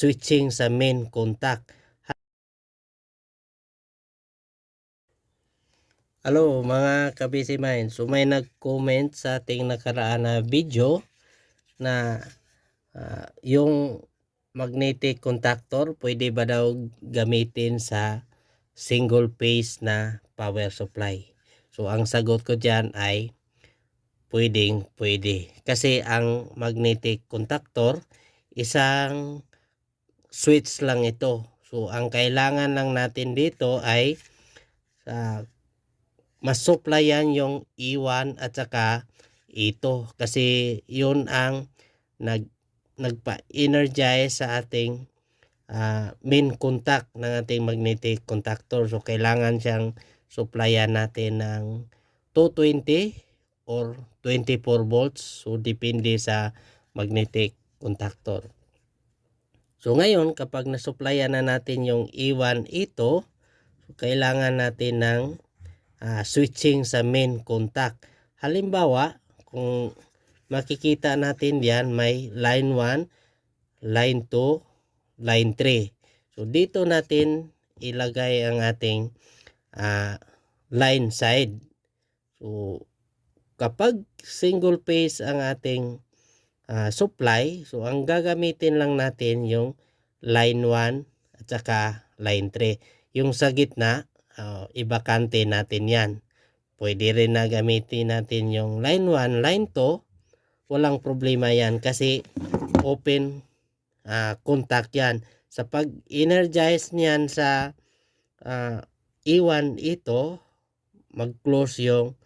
switching sa main contact. Hello mga ka-busy mind. So may nag-comment sa ating nakaraan na video na yung magnetic contactor pwede ba daw gamitin sa single phase na power supply. So ang sagot ko dyan ay pwede. Kasi ang magnetic contactor isang switch lang ito. So ang kailangan lang natin dito ay mas-supplyan yung E1 at saka ito kasi yun ang nagpa-energize sa ating main contact ng ating magnetic contactor. So kailangan siyang supplyan natin ng 220 or 24 volts. So depende sa magnetic contactor. So ngayon kapag nasupplyan na natin yung E1 ito, so kailangan natin ng switching sa main contact. Halimbawa, kung makikita natin diyan may line 1, line 2, line 3. So dito natin ilagay ang ating line side. So kapag single phase ang ating supply, so ang gagamitin lang natin yung line 1 at saka line 3. Yung sa gitna, ibakante natin yan. Pwede rin na gamitin natin yung line 1, line 2. Walang problema yan kasi open contact yan. Sa pag-energize niyan sa E1 ito, mag-close yung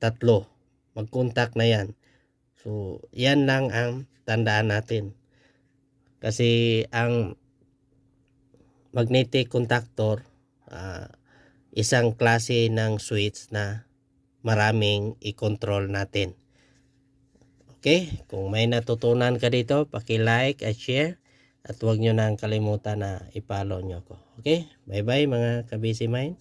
tatlo. Mag-contact na yan. So, yan lang ang tandaan natin. Kasi ang magnetic contactor, isang klase ng switch na maraming i-control natin. Okay? Kung may natutunan ka dito, paki-like at share. At huwag nyo nang kalimutan na i-follow nyo ko. Okay? Bye-bye mga ka-busy mind.